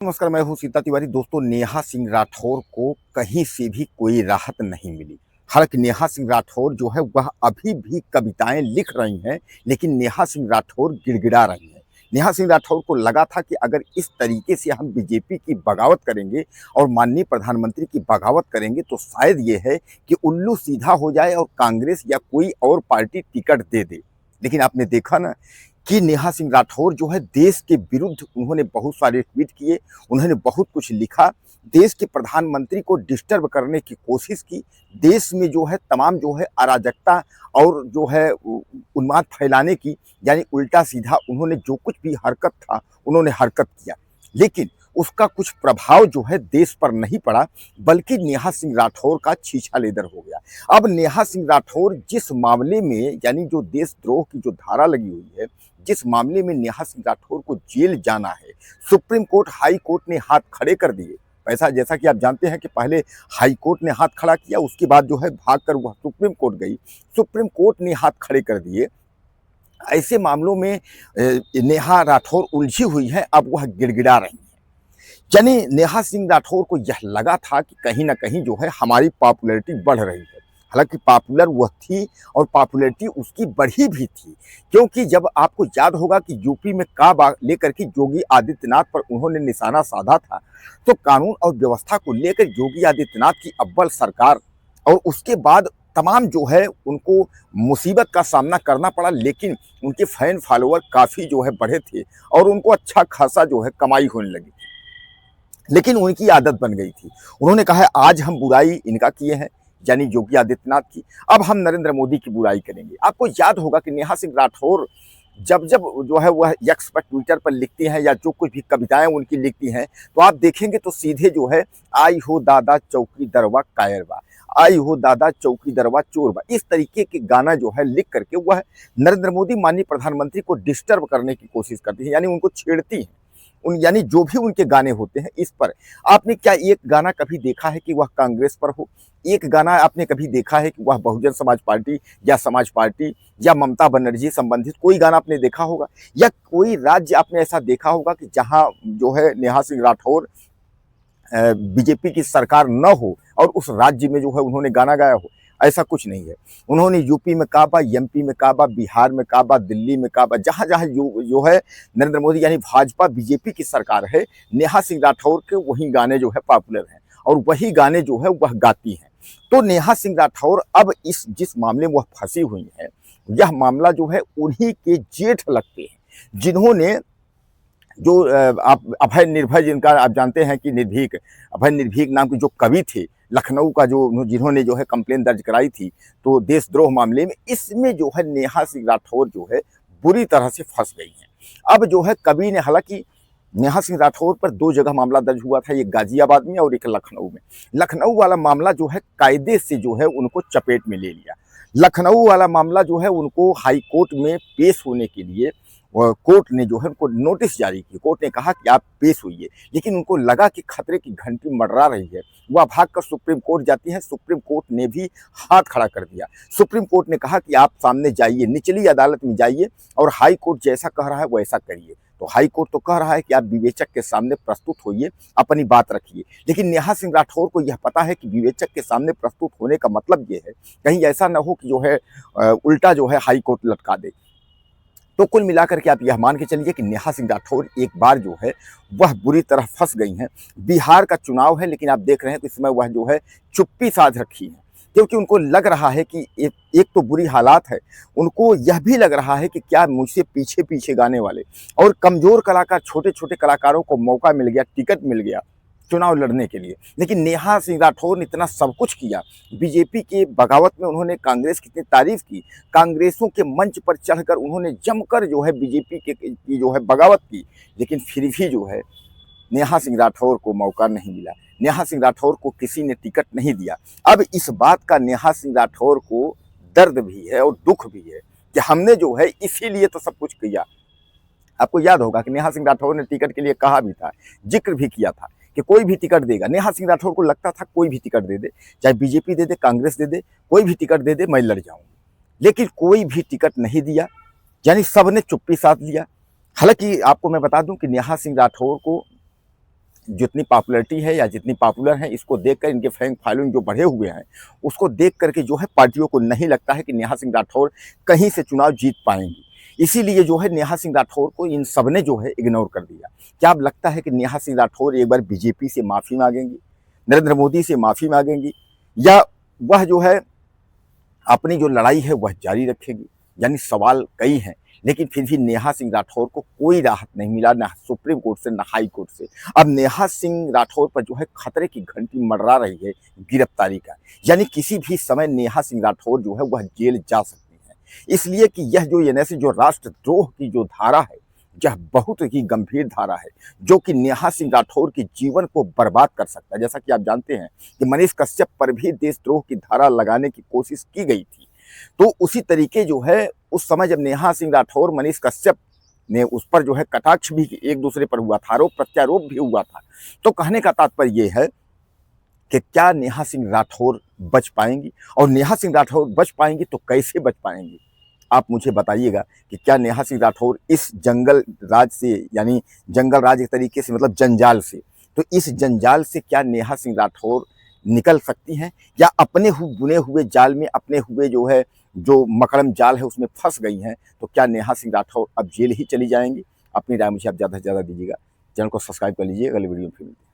नमस्कार, मैं हूं सीता तिवारी। दोस्तों, नेहा सिंह राठौर को कहीं से भी कोई राहत नहीं मिली। हालांकि नेहा सिंह राठौर जो है वह अभी भी कविताएं लिख रही हैं, लेकिन नेहा सिंह राठौर गिड़गिड़ा रही हैं। नेहा सिंह राठौर को लगा था कि अगर इस तरीके से हम बीजेपी की बगावत करेंगे और माननीय प्रधानमंत्री की बगावत करेंगे तो शायद ये है कि उल्लू सीधा हो जाए और कांग्रेस या कोई और पार्टी टिकट दे दे। लेकिन आपने देखा ना कि नेहा सिंह राठौर जो है देश के विरुद्ध उन्होंने बहुत सारे ट्वीट किए, उन्होंने बहुत कुछ लिखा, देश के प्रधानमंत्री को डिस्टर्ब करने की कोशिश की, देश में जो है तमाम जो है अराजकता और जो है उन्माद फैलाने की, यानी उल्टा सीधा उन्होंने जो कुछ भी हरकत था उन्होंने हरकत किया। लेकिन उसका कुछ प्रभाव जो है देश पर नहीं पड़ा, बल्कि नेहा सिंह राठौर का छीछा लेदर हो गया। अब नेहा सिंह राठौर जिस मामले में, यानी जो देशद्रोह की जो धारा लगी हुई है, जिस मामले में नेहा सिंह राठौर को जेल जाना है, सुप्रीम कोर्ट हाई कोर्ट ने हाथ खड़े कर दिए। ऐसा जैसा कि आप जानते हैं कि पहले हाई कोर्ट ने हाथ खड़ा किया, उसके बाद जो है भागकर वह सुप्रीम कोर्ट गई, सुप्रीम कोर्ट ने हाथ खड़े कर दिए। ऐसे मामलों में नेहा राठौर उलझी हुई है, अब वह गिड़गिड़ा रही है। यानी नेहा सिंह राठौर को यह लगा था कि कहीं ना कहीं जो है हमारी पॉपुलैरिटी बढ़ रही है। हालांकि पॉपुलर वह थी और पॉपुलैरिटी उसकी बढ़ी भी थी, क्योंकि जब आपको याद होगा कि यूपी में का लेकर के योगी आदित्यनाथ पर उन्होंने निशाना साधा था, तो कानून और व्यवस्था को लेकर योगी आदित्यनाथ की अव्वल सरकार, और उसके बाद तमाम जो है उनको मुसीबत का सामना करना पड़ा। लेकिन उनके फैन फॉलोअर काफ़ी जो है बढ़े थे और उनको अच्छा खासा जो है कमाई होने लगी। लेकिन उनकी आदत बन गई थी, उन्होंने कहा है आज हम बुराई इनका किए हैं, यानी योगी आदित्यनाथ की, अब हम नरेंद्र मोदी की बुराई करेंगे। आपको याद होगा कि नेहा सिंह राठौर जब जब जो है वह एक्स पर ट्विटर पर लिखती हैं या जो कुछ भी कविताएं उनकी लिखती हैं, तो आप देखेंगे तो सीधे जो है आई हो दादा चौकी दरवा कायरवा, आई हो दादा चौकी दरवा चोरवा, इस तरीके के गाना जो है लिख करके वह नरेंद्र मोदी माननीय प्रधानमंत्री को डिस्टर्ब करने की कोशिश करती है, यानी उनको छेड़ती हैं। यानी जो भी उनके गाने होते हैं इस पर आपने क्या एक गाना कभी देखा है कि वह कांग्रेस पर हो? एक गाना आपने कभी देखा है कि वह बहुजन समाज पार्टी या समाज पार्टी या ममता बनर्जी संबंधित कोई गाना आपने देखा होगा? या कोई राज्य आपने ऐसा देखा होगा कि जहां जो है नेहा सिंह राठौर बीजेपी की सरकार न हो और उस राज्य में जो है उन्होंने गाना गाया हो? ऐसा कुछ नहीं है। उन्होंने यूपी में काबा, एमपी में काबा, बिहार में काबा, दिल्ली में काबा, जहाँ जहाँ जो है नरेंद्र मोदी यानी भाजपा बीजेपी की सरकार है, नेहा सिंह राठौर के वही गाने जो है पॉपुलर हैं और वही गाने जो है वह गाती हैं। तो नेहा सिंह राठौर अब इस जिस मामले में वह फंसी हुई है, यह मामला जो है उन्हीं के जेठ लगते हैं, जिन्होंने जो आप अभय निर्भय, जिनका आप जानते हैं कि निर्भीक, अभय निर्भीक नाम के जो कवि थे लखनऊ का, जो जिन्होंने जो है कंप्लेन दर्ज कराई थी तो देशद्रोह मामले में, इसमें जो है नेहा सिंह राठौर जो है बुरी तरह से फंस गई हैं। अब जो है कवि ने, हालांकि नेहा सिंह राठौर पर दो जगह मामला दर्ज हुआ था, एक गाजियाबाद में और एक लखनऊ में। लखनऊ वाला मामला जो है कायदे से जो है उनको चपेट में ले लिया। लखनऊ वाला मामला जो है उनको हाई कोर्ट में पेश होने के लिए कोर्ट ने जो है उनको नोटिस जारी की। कोर्ट ने कहा कि आप पेश होइए, लेकिन उनको लगा कि खतरे की घंटी मंडरा रही है, वह भागकर सुप्रीम कोर्ट जाती है। सुप्रीम कोर्ट ने भी हाथ खड़ा कर दिया। सुप्रीम कोर्ट ने कहा कि आप सामने जाइए, निचली अदालत में जाइए और हाई कोर्ट जैसा कह रहा है वैसा करिए। तो हाई कोर्ट तो कह रहा है कि आप विवेचक के सामने प्रस्तुत होइए, अपनी बात रखिए। लेकिन नेहा सिंह राठौर को यह पता है कि विवेचक के सामने प्रस्तुत होने का मतलब ये है कहीं ऐसा न हो कि जो है उल्टा जो है हाई कोर्ट लटका दे। तो कुल मिलाकर के आप यह मान के चलिए कि नेहा सिंह राठौर एक बार जो है वह बुरी तरह फंस गई हैं। बिहार का चुनाव है, लेकिन आप देख रहे हैं कि इस समय वह जो है चुप्पी साध रखी है, क्योंकि उनको लग रहा है कि एक तो बुरी हालात है, उनको यह भी लग रहा है कि क्या मुझसे पीछे पीछे गाने वाले और कमजोर कलाकार, छोटे छोटे कलाकारों को मौका मिल गया, टिकट मिल गया चुनाव लड़ने के लिए। लेकिन नेहा सिंह राठौर ने इतना सब कुछ किया, बीजेपी के बगावत में उन्होंने कांग्रेस की इतनी तारीफ की, कांग्रेसों के मंच पर चढ़कर उन्होंने जमकर जो है बीजेपी की जो है बगावत की, लेकिन फिर भी जो है नेहा सिंह राठौर को मौका नहीं मिला, नेहा सिंह राठौर को किसी ने टिकट नहीं दिया। अब इस बात का नेहा सिंह राठौर को दर्द भी है और दुख भी है कि हमने जो है इसीलिए तो सब कुछ किया। आपको याद होगा कि नेहा सिंह राठौर ने टिकट के लिए कहा भी था, जिक्र भी किया था कि कोई भी टिकट देगा। नेहा सिंह राठौर को लगता था कोई भी टिकट दे दे, चाहे बीजेपी दे दे, कांग्रेस दे दे, कोई भी टिकट दे दे, मैं लड़ जाऊंगी। लेकिन कोई भी टिकट नहीं दिया, यानी सबने चुप्पी साध लिया। हालांकि आपको मैं बता दूं कि नेहा सिंह राठौर को जितनी पॉपुलैरिटी है या जितनी पॉपुलर है, इसको देखकर इनके फैन फॉलोइंग जो बढ़े हुए हैं, उसको देख करके जो है पार्टियों को नहीं लगता है कि नेहा सिंह राठौर कहीं से चुनाव जीत पाएंगी। इसीलिए जो है नेहा सिंह राठौर को इन सब ने जो है इग्नोर कर दिया। क्या अब लगता है कि नेहा सिंह राठौर एक बार बीजेपी से माफ़ी मांगेंगी, नरेंद्र मोदी से माफ़ी मांगेंगी, या वह जो है अपनी जो लड़ाई है वह जारी रखेगी? यानी सवाल कई हैं, लेकिन फिर भी नेहा सिंह राठौर को कोई राहत नहीं मिला, ना सुप्रीम कोर्ट से ना हाई कोर्ट से। अब नेहा सिंह राठौर पर जो है खतरे की घंटी मंडरा रही है गिरफ्तारी का, यानी किसी भी समय नेहा सिंह राठौर जो है वह जेल जा सकती है। इसलिए कि यह जो एनएसए जो राष्ट्रद्रोह की जो धारा है, यह बहुत ही गंभीर धारा है, जो कि नेहा सिंह राठौर के जीवन को बर्बाद कर सकता है। जैसा कि आप जानते हैं कि मनीष कश्यप पर भी देशद्रोह की धारा लगाने की कोशिश की गई थी, तो उसी तरीके जो है उस समय जब नेहा सिंह राठौर मनीष कश्यप ने उस पर जो है कटाक्ष भी एक दूसरे पर हुआ था, आरोप प्रत्यारोप भी हुआ था। तो कहने का तात्पर्य ये है कि क्या नेहा सिंह राठौर बच पाएंगी, और नेहा सिंह राठौर बच पाएंगी तो कैसे बच पाएंगी? आप मुझे बताइएगा कि क्या नेहा सिंह राठौर इस जंगल राज से, यानी जंगल राज एक तरीके से मतलब जंजाल से, तो इस जंजाल से क्या नेहा सिंह राठौर निकल सकती हैं, या अपने बुने हुए जाल में, अपने हुए जो है जो मकड़म जाल है उसमें फंस गई हैं? तो क्या नेहा सिंह राठौर अब जेल ही चली जाएंगी? अपनी राय मुझे आप ज़्यादा से ज़्यादा दीजिएगा। चैनल को सब्सक्राइब कर लीजिए। अगले वीडियो में फिर मिलते हैं।